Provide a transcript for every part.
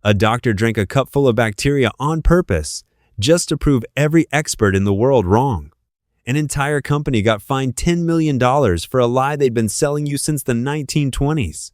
A doctor drank a cup full of bacteria on purpose, just to prove every expert in the world wrong. An entire company got fined $10 million for a lie they'd been selling you since the 1920s.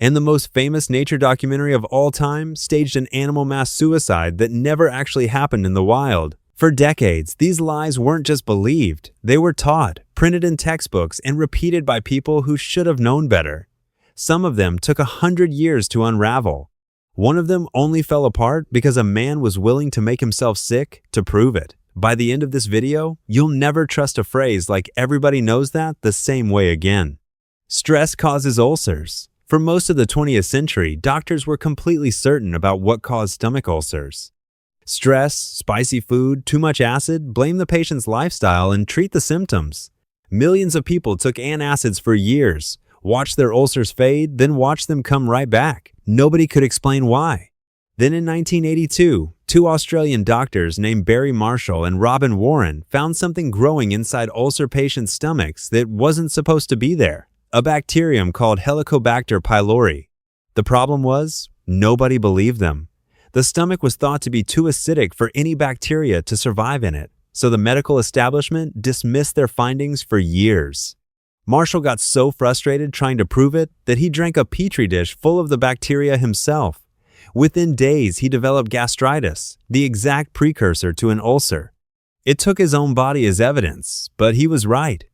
And the most famous nature documentary of all time staged an animal mass suicide that never actually happened in the wild. For decades, these lies weren't just believed, they were taught, printed in textbooks, and repeated by people who should have known better. Some of them took 100 years to unravel. One of them only fell apart because a man was willing to make himself sick to prove it. By the end of this video, you'll never trust a phrase like "everybody knows that" the same way again. Stress causes ulcers. For most of the 20th century, doctors were completely certain about what caused stomach ulcers. Stress, spicy food, too much acid, blame the patient's lifestyle and treat the symptoms. Millions of people took antacids for years, watched their ulcers fade, then watched them come right back. Nobody could explain why. Then in 1982, two Australian doctors named Barry Marshall and Robin Warren found something growing inside ulcer patients' stomachs that wasn't supposed to be there, a bacterium called Helicobacter pylori. The problem was, nobody believed them. The stomach was thought to be too acidic for any bacteria to survive in it, so the medical establishment dismissed their findings for years. Marshall got so frustrated trying to prove it that he drank a petri dish full of the bacteria himself. Within days, he developed gastritis, the exact precursor to an ulcer. It took his own body as evidence, but he was right.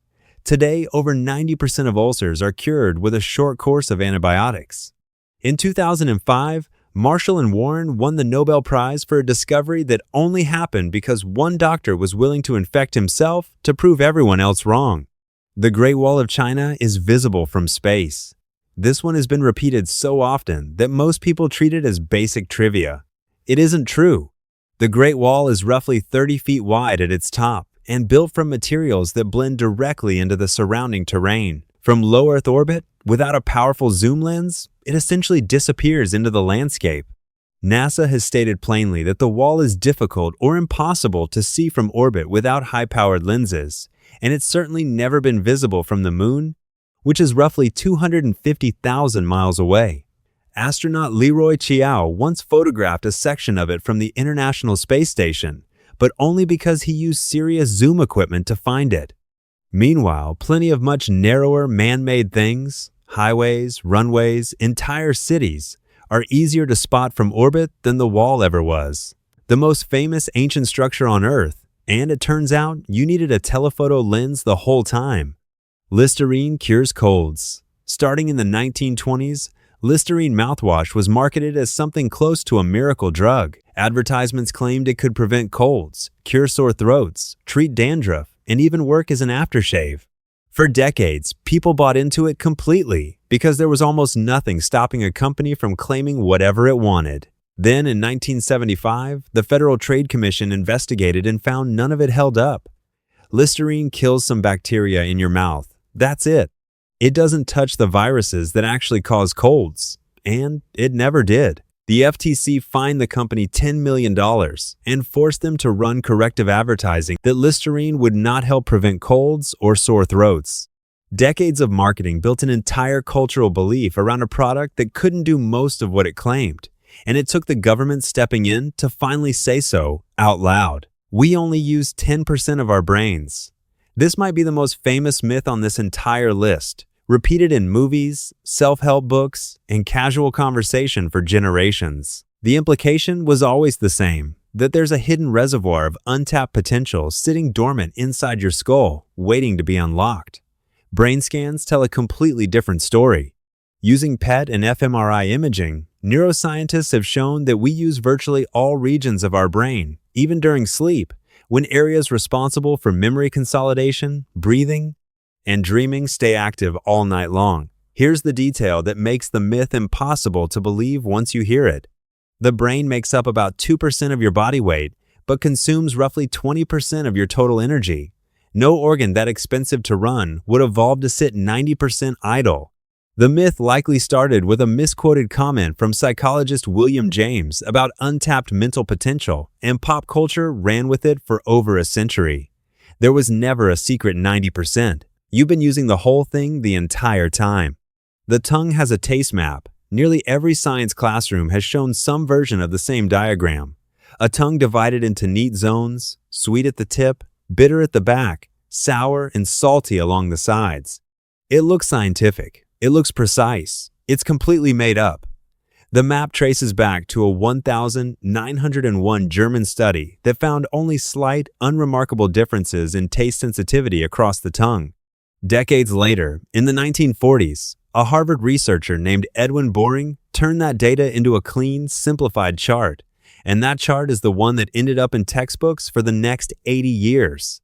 Today, over 90% of ulcers are cured with a short course of antibiotics. In 2005, Marshall and Warren won the Nobel Prize for a discovery that only happened because one doctor was willing to infect himself to prove everyone else wrong. The Great Wall of China is visible from space. This one has been repeated so often that most people treat it as basic trivia. It isn't true. The Great Wall is roughly 30 feet wide at its top and built from materials that blend directly into the surrounding terrain. From low Earth orbit, without a powerful zoom lens, it essentially disappears into the landscape. NASA has stated plainly that the wall is difficult or impossible to see from orbit without high-powered lenses, and it's certainly never been visible from the moon, which is roughly 250,000 miles away. Astronaut Leroy Chiao once photographed a section of it from the International Space Station, but only because he used serious zoom equipment to find it. Meanwhile, plenty of much narrower man-made things, highways, runways, entire cities, are easier to spot from orbit than the wall ever was. The most famous ancient structure on Earth, and it turns out you needed a telephoto lens the whole time. Listerine cures colds. Starting in the 1920s, Listerine mouthwash was marketed as something close to a miracle drug. Advertisements claimed it could prevent colds, cure sore throats, treat dandruff, and even work as an aftershave. For decades, people bought into it completely because there was almost nothing stopping a company from claiming whatever it wanted. Then in 1975, the Federal Trade Commission investigated and found none of it held up. Listerine kills some bacteria in your mouth. That's it. It doesn't touch the viruses that actually cause colds, and it never did. The FTC fined the company $10 million and forced them to run corrective advertising that Listerine would not help prevent colds or sore throats. Decades of marketing built an entire cultural belief around a product that couldn't do most of what it claimed, and it took the government stepping in to finally say so out loud. We only use 10% of our brains. This might be the most famous myth on this entire list, repeated in movies, self-help books, and casual conversation for generations. The implication was always the same, that there's a hidden reservoir of untapped potential sitting dormant inside your skull, waiting to be unlocked. Brain scans tell a completely different story. Using PET and fMRI imaging, neuroscientists have shown that we use virtually all regions of our brain, even during sleep, when areas responsible for memory consolidation, breathing, and dreaming stay active all night long. Here's the detail that makes the myth impossible to believe once you hear it. The brain makes up about 2% of your body weight, but consumes roughly 20% of your total energy. No organ that expensive to run would evolve to sit 90% idle. The myth likely started with a misquoted comment from psychologist William James about untapped mental potential, and pop culture ran with it for over a century. There was never a secret 90%. You've been using the whole thing the entire time. The tongue has a taste map, Nearly every science classroom has shown some version of the same diagram. A tongue divided into neat zones, sweet at the tip, bitter at the back, sour and salty along the sides. It looks scientific. It looks precise. It's completely made up. The map traces back to a 1901 German study that found only slight, unremarkable differences in taste sensitivity across the tongue. Decades later, in the 1940s, a Harvard researcher named Edwin Boring turned that data into a clean, simplified chart. And that chart is the one that ended up in textbooks for the next 80 years.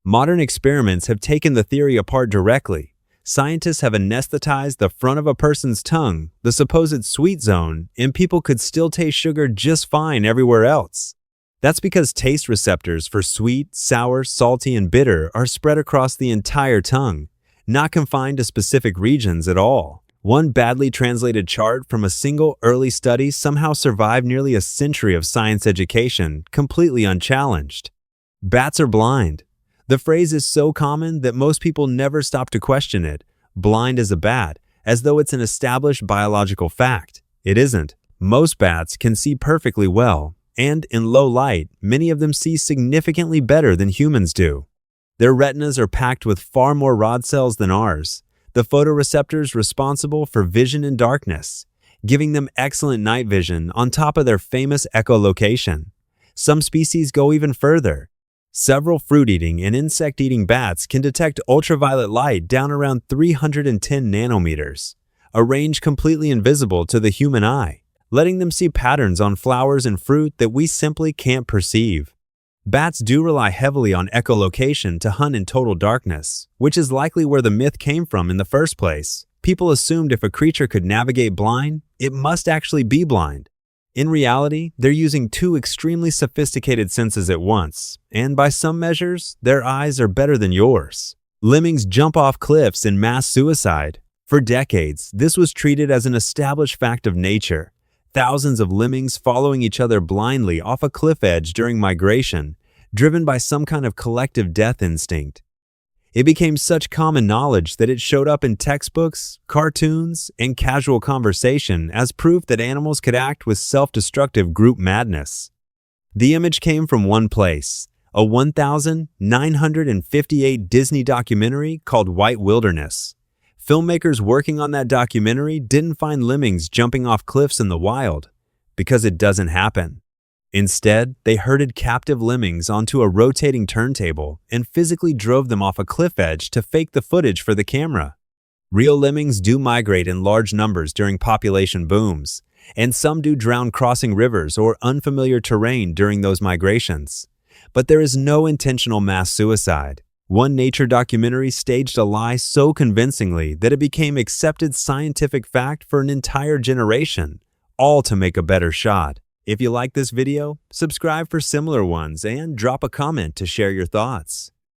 Modern experiments have taken the theory apart directly. Scientists have anesthetized the front of a person's tongue, the supposed sweet zone, and people could still taste sugar just fine everywhere else. That's because taste receptors for sweet, sour, salty, and bitter are spread across the entire tongue, not confined to specific regions at all. One badly translated chart from a single early study somehow survived nearly a century of science education, completely unchallenged. Bats are blind. The phrase is so common that most people never stop to question it, blind as a bat, as though it's an established biological fact. It isn't. Most bats can see perfectly well, and in low light, many of them see significantly better than humans do. Their retinas are packed with far more rod cells than ours, the photoreceptors responsible for vision in darkness, giving them excellent night vision on top of their famous echolocation. Some species go even further. Several fruit-eating and insect-eating bats can detect ultraviolet light down around 310 nanometers, a range completely invisible to the human eye, letting them see patterns on flowers and fruit that we simply can't perceive. Bats do rely heavily on echolocation to hunt in total darkness, which is likely where the myth came from in the first place. People assumed if a creature could navigate blind, it must actually be blind. In reality, they're using two extremely sophisticated senses at once, and by some measures, their eyes are better than yours. Lemmings jump off cliffs in mass suicide. For decades, this was treated as an established fact of nature. Thousands of lemmings following each other blindly off a cliff edge during migration, driven by some kind of collective death instinct. It became such common knowledge that it showed up in textbooks, cartoons, and casual conversation as proof that animals could act with self-destructive group madness. The image came from one place, a 1958 Disney documentary called White Wilderness. Filmmakers working on that documentary didn't find lemmings jumping off cliffs in the wild, because it doesn't happen. Instead, they herded captive lemmings onto a rotating turntable and physically drove them off a cliff edge to fake the footage for the camera. Real lemmings do migrate in large numbers during population booms, and some do drown crossing rivers or unfamiliar terrain during those migrations. But there is no intentional mass suicide. One nature documentary staged a lie so convincingly that it became accepted scientific fact for an entire generation, all to make a better shot. If you like this video, subscribe for similar ones and drop a comment to share your thoughts.